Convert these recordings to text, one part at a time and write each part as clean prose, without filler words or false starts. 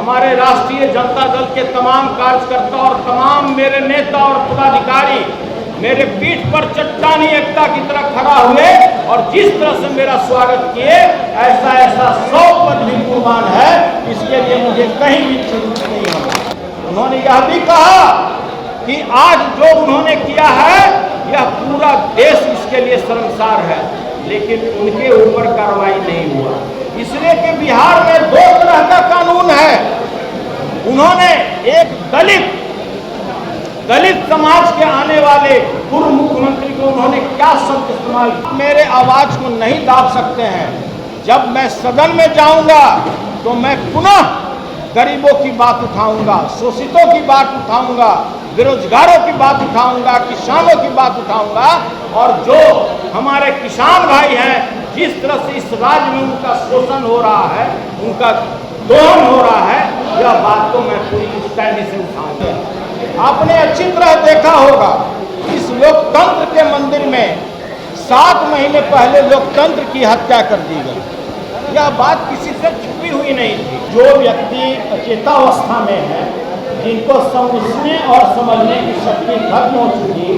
हमारे राष्ट्रीय जनता दल के तमाम कार्यकर्ता और तमाम मेरे नेता और पदाधिकारी मेरे पीठ पर चट्टानी एकता की तरह खड़ा हुए और जिस तरह से मेरा स्वागत किए, ऐसा 100% भी कुर्बान है, इसके लिए मुझे कहीं भी चिंता नहीं होगा। उन्होंने यह भी कहा कि आज जो उन्होंने किया है यह पूरा देश इसके लिए शर्मसार है, लेकिन उनके ऊपर कार्रवाई नहीं हुआ, इसलिए कि बिहार में 2 तरह का कानून है। उन्होंने एक दलित समाज के आने वाले पूर्व मुख्यमंत्री को उन्होंने क्या शब्द इस्तेमाल, मेरे आवाज को नहीं दाब सकते हैं। जब मैं सदन में जाऊंगा तो मैं पुनः गरीबों की बात उठाऊंगा, शोषितों की बात उठाऊंगा, बेरोजगारों की बात उठाऊंगा, किसानों की बात उठाऊंगा, और जो हमारे किसान भाई हैं जिस तरह से इस राज्य में उनका शोषण हो रहा है, उनका दोहन हो रहा है, यह बात को मैं पूरी स्टैंड से उठाऊंगा। आपने अच्छी तरह देखा होगा इस लोकतंत्र के मंदिर में 7 महीने पहले लोकतंत्र की हत्या कर दी गई। यह बात किसी से छुपी हुई नहीं थी। जो व्यक्ति अचेतावस्था में है, जिनको समझने और समझने की शक्ति खत्म हो चुकी,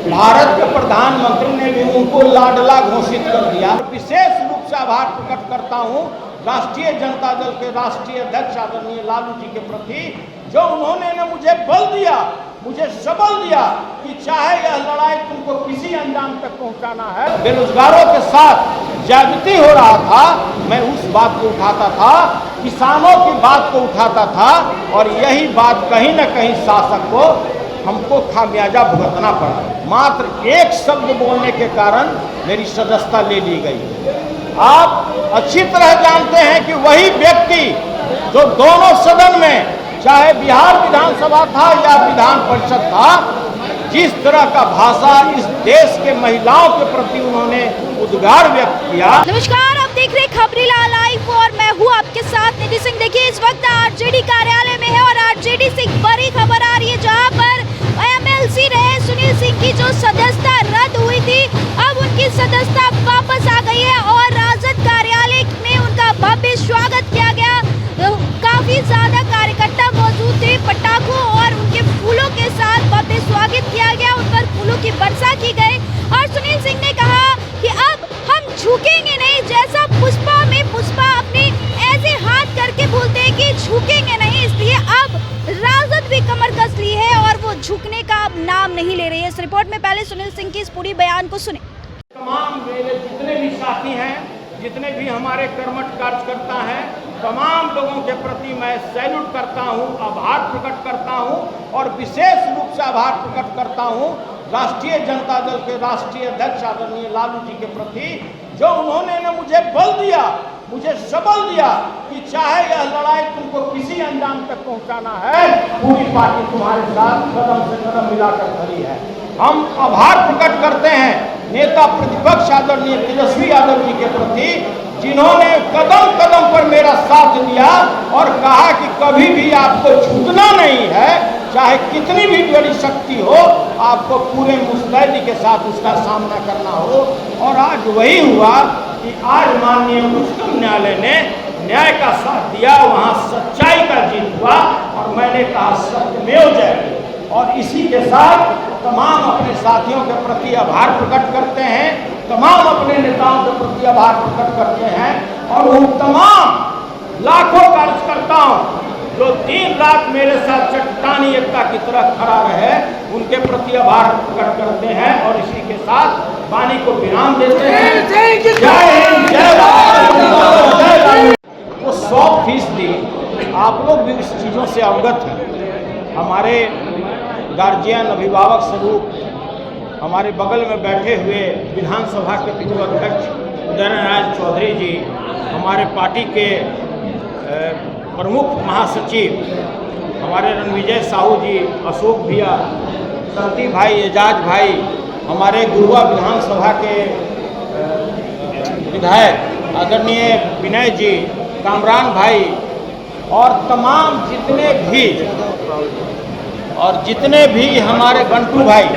भारत के प्रधानमंत्री ने भी उनको लाडला घोषित कर दिया। विशेष रूप से आभार प्रकट करता हूँ राष्ट्रीय जनता दल के राष्ट्रीय अध्यक्ष आदरणीय लालू जी के प्रति, जो उन्होंने मुझे बल दिया, मुझे सबल दिया कि चाहे यह लड़ाई तुमको किसी अंजाम तक पहुंचाना है। बेरोजगारों के साथ ज्यादती हो रहा था, मैं उस बात को उठाता था, किसानों की बात को उठाता था, और यही बात कहीं न कहीं शासक को हमको खामियाजा भुगतना पड़ा। मात्र एक शब्द बोलने के कारण मेरी सदस्यता ले ली गई। आप अच्छी तरह जानते हैं कि वही व्यक्ति जो दोनों सदन में, चाहे बिहार विधानसभा था या विधान परिषद था, जिस तरह का भाषा इस देश के महिलाओं के प्रति उन्होंने उद्गार व्यक्त किया। नमस्कार, आप देख रहे खबरीला लाइव और मैं हूँ आपके साथ निधि सिंह। देखिए, इस वक्त आरजेडी कार्यालय में है और आरजेडी से एक बड़ी खबर आ रही है, जहाँ पर एमएलसी रहे सुनील सिंह की जो सदस्यता रद्द हुई थी, अब उनकी सदस्यता वापस आ गई है और राजद कार्यालय में उनका भव्य स्वागत किया गया। काफी ज्यादा कार्यकर्ता मौजूद थे, पटाखों और उनके फूलों के साथ भव्य स्वागत किया गया, उन पर फूलों की वर्षा की गई और सुनील सिंह ने कहा कि अब हम झुकेंगे नहीं। जैसा पुष्पा में पुष्पा अपने ऐसे हाथ करके बोलते हैं कि झुकेंगे नहीं, इसलिए अब राजद भी कमर कस ली है और वो झुकने का अब नाम नहीं ले रही है। इस रिपोर्ट में पहले सुनील सिंह की इस पूरी बयान को सुने। तमाम मेरे जितने भी साथी हैं, जितने भी हमारे कर्मठ कार्यकर्ता हैं, तमाम लोगों के प्रति मैं सैल्यूट करता हूं, आभार प्रकट करता हूं, और विशेष रूप से आभार प्रकट करता हूं राष्ट्रीय जनता दल के राष्ट्रीय अध्यक्ष आदरणीय लालू जी के प्रति, जो उन्होंने मुझे बल दिया, मुझे सबल दिया कि चाहे यह लड़ाई तुमको किसी अंजाम तक पहुंचाना है, पूरी पार्टी तुम्हारे साथ कदम से कदम मिलाकर खड़ी है। हम आभार प्रकट करते हैं नेता प्रतिपक्ष आदरणीय तेजस्वी यादव जी के प्रति, जिन्होंने कदम कदम पर मेरा साथ दिया और कहा कि कभी भी आपको झुकना नहीं है, चाहे कितनी भी बड़ी शक्ति हो, आपको पूरे मुस्तैदी के साथ उसका सामना करना हो। और आज वही हुआ कि आज माननीय उच्चतम न्यायालय ने न्याय का साथ दिया, वहाँ सच्चाई का जीत हुआ, और मैंने कहा सत्यमेव जयते। और इसी के साथ तमाम अपने साथियों के प्रति आभार प्रकट करते हैं, तमाम अपने नेताओं के प्रति आभार प्रकट करते हैं, और उन तमाम लाखों कार्यकर्ताओं जो दिन रात मेरे साथ चट्टानी एकता की तरह खड़ा रहे, उनके प्रति आभार प्रकट करते हैं। और इसी के साथ वाणी को विराम देते हैं। जय हिंद, जय भारत। वो 100% आप लोग भी इस चीज़ों से अवगत हैं। हमारे गार्जियन, अभिभावक स्वरूप हमारे बगल में बैठे हुए विधानसभा के पूर्व अध्यक्ष उदयनारायण चौधरी जी, हमारे पार्टी के प्रमुख महासचिव हमारे रणविजय साहू जी, अशोक भैया, संती भाई, एजाज भाई, हमारे गुरुआ विधानसभा के विधायक आदरणीय विनय जी, कामरान भाई, और तमाम जितने भी हमारे बंटू भाई,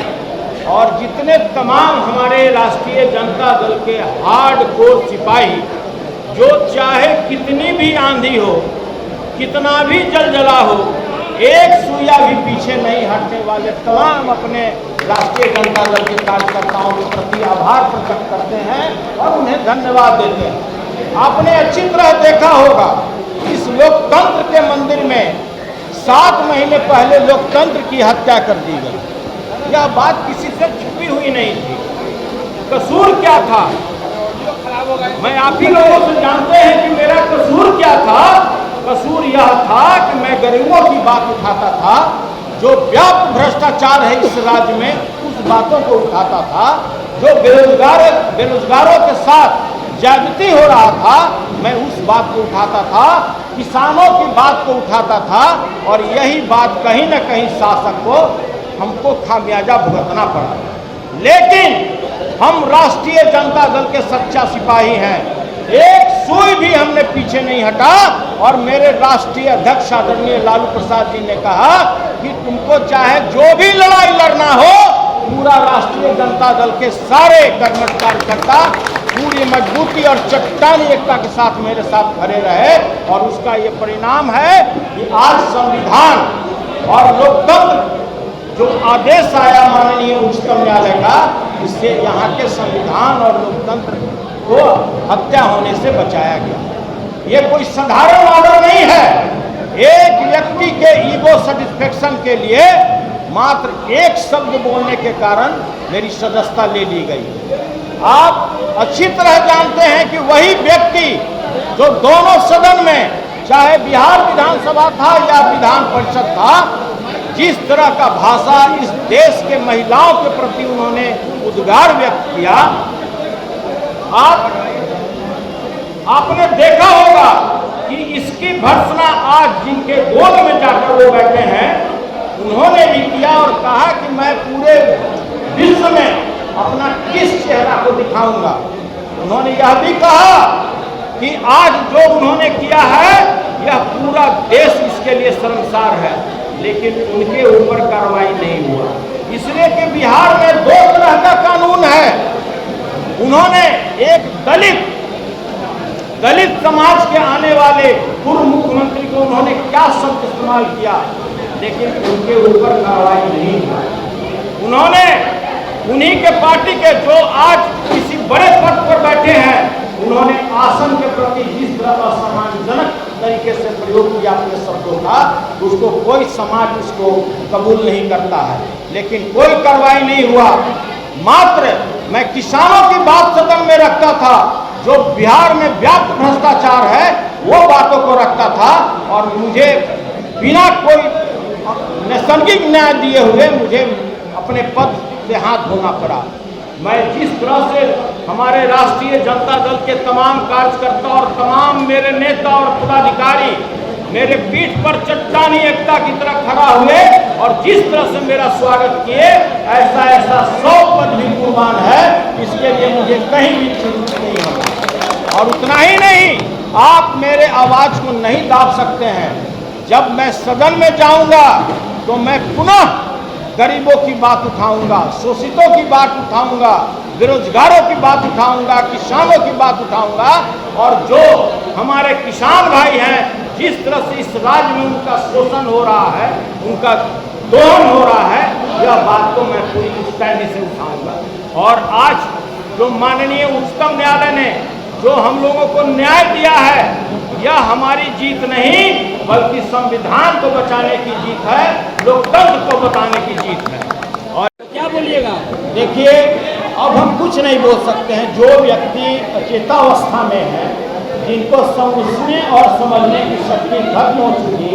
और जितने तमाम हमारे राष्ट्रीय जनता दल के हार्ड कोर सिपाही, जो चाहे कितनी भी आंधी हो, कितना भी जलजला हो, एक सुइया भी पीछे नहीं हटने वाले तमाम अपने राष्ट्रीय जनता दल के कार्यकर्ताओं के प्रति आभार प्रकट करते हैं और उन्हें धन्यवाद देते हैं। आपने अच्छी तरह देखा होगा, इस लोकतंत्र के मंदिर में 7 महीने पहले लोकतंत्र की हत्या कर दी गई। यह बात किसी से छुपी हुई नहीं थी। कसूर क्या था? मैं आप ही लोगों से जानते हैं कि मेरा कसूर क्या था। कसूर यह था कि मैं गरीबों की बात उठाता था, जो व्यापक भ्रष्टाचार है इस राज्य में उस बातों को उठाता था, जो बेरोजगारों के साथ ज्यादती हो रहा था मैं उस बात को उठाता था, किसानों की बात को उठाता था, और यही बात कहीं न कहीं शासक को हमको खामियाजा भुगतना पड़ा। लेकिन हम राष्ट्रीय जनता दल के सच्चा सिपाही हैं, एक सुई भी हमने पीछे नहीं हटा। और मेरे राष्ट्रीय अध्यक्ष आदरणीय लालू प्रसाद जी ने कहा कि तुमको चाहे जो भी लड़ाई लड़ना हो, पूरा राष्ट्रीय जनता दल के सारे कर्मठ कार्यकर्ता पूरी मजबूती और चट्टानी एकता के साथ मेरे साथ खड़े रहे। और उसका ये परिणाम है कि आज संविधान और लोकतंत्र जो आदेश आया माननीय उच्चतम न्यायालय का, इससे यहाँ के संविधान और लोकतंत्र को हत्या होने से बचाया गया। ये कोई साधारण ऑर्डर नहीं है। एक व्यक्ति के ईगो सेटिस्फेक्शन के लिए मात्र एक शब्द बोलने के कारण मेरी सदस्यता ले ली गई। आप अच्छी तरह जानते हैं कि वही व्यक्ति जो दोनों सदन में, चाहे बिहार विधानसभा था या विधान परिषद था, जिस तरह का भाषा इस देश के महिलाओं के प्रति उन्होंने उद्गार व्यक्त किया, आपने देखा होगा कि इसकी भर्त्सना आज जिनके गोद में जाकर वो बैठे हैं उन्होंने भी किया और कहा कि मैं पूरे विश्व में अपना किस चेहरा को दिखाऊंगा। उन्होंने यह भी कहा कि आज जो उन्होंने किया है यह पूरा देश इसके लिए शर्मसार है, लेकिन उनके ऊपर कार्रवाई नहीं हुआ, इसलिए कि बिहार में 2 तरह का कानून है। उन्होंने एक दलित समाज के आने वाले पूर्व मुख्यमंत्री को उन्होंने क्या शब्द इस्तेमाल किया, लेकिन उनके ऊपर कार्रवाई नहीं हुई। उन्होंने उन्हीं के पार्टी के जो आज किसी बड़े पद पर बैठे हैं, उन्होंने आसन के प्रति जिस तरह असम्मानजनक तरीके से प्रयोग किया अपने शब्दों का, उसको कोई समाज उसको कबूल नहीं करता है, लेकिन कोई कार्रवाई नहीं हुआ। मात्र मैं किसानों की बात सदन में रखता था, जो बिहार में व्यापक भ्रष्टाचार है वो बातों को रखता था, और मुझे बिना कोई नैसर्गिक न्याय दिए हुए मुझे अपने पद से हाथ धोना पड़ा। मैं जिस तरह से हमारे राष्ट्रीय जनता दल के तमाम कार्यकर्ता और तमाम मेरे नेता और पदाधिकारी मेरे पीठ पर चट्टानी एकता की तरह खड़ा हुए और जिस तरह से मेरा स्वागत किए, ऐसा 100 पद भी कुर्बान है, इसके लिए मुझे कहीं भी चिंता नहीं होगी। और उतना ही नहीं, आप मेरे आवाज को नहीं दाब सकते हैं। जब मैं सदन में जाऊंगा तो मैं पुनः गरीबों की बात उठाऊंगा, शोषितों की बात उठाऊंगा, बेरोजगारों की बात उठाऊंगा, किसानों की बात उठाऊंगा। और जो हमारे किसान भाई हैं, जिस तरह से इस राज्य में उनका शोषण हो रहा है, उनका दोहन हो रहा है, यह बात को मैं पूरी पुख्तगी से उठाऊंगा। और आज जो माननीय उच्चतम न्यायालय ने जो हम लोगों को न्याय दिया है, यह हमारी जीत नहीं बल्कि संविधान को बचाने की जीत है, लोकतंत्र को बचाने की जीत है। और क्या बोलिएगा? देखिए, अब हम कुछ नहीं बोल सकते हैं। जो व्यक्ति अचेतावस्था में है, जिनको समझने और समझने की शक्ति खत्म हो चुकी,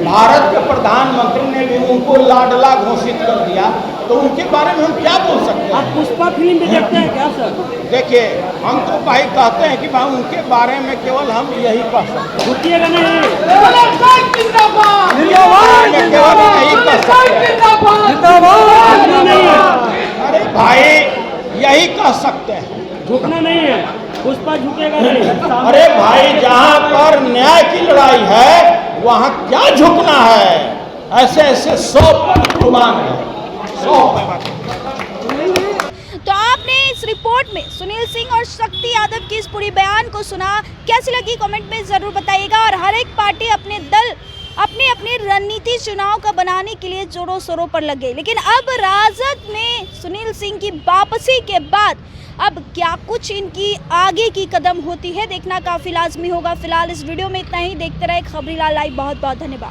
भारत के प्रधानमंत्री ने भी उनको लाडला घोषित कर दिया, तो उनके बारे में हम क्या बोल सकते हैं? आप पुष्पा फिल्म भी देखते हैं क्या सर? देखिए, हम तो भाई कहते हैं कि भाई उनके बारे में केवल हम यही कह सकते हैं। झुकिएगा नहीं। केवल यही कह सकते हैं। अरे भाई, यही कह सकते हैं, झुकना नहीं है। पुष्पा झुकेगा नहीं। अरे भाई, जहाँ पर न्याय की लड़ाई है वहाँ क्या झुकना है? ऐसे 100 कुर्बान है, 100। तो आपने इस रिपोर्ट में सुनील सिंह और शक्ति यादव की इस पूरी बयान को सुना, कैसी लगी कमेंट में जरूर बताइएगा। और हर एक पार्टी अपने दल अपनी अपनी रणनीति चुनाव का बनाने के लिए जोरों शोरों पर लगे, लेकिन अब राजद में सुनील सिंह की वापसी के बाद अब क्या कुछ इनकी आगे की कदम होती है, देखना काफी लाजमी होगा। फिलहाल इस वीडियो में इतना ही। देखते रहे खबरीलाल लाइव। बहुत बहुत धन्यवाद।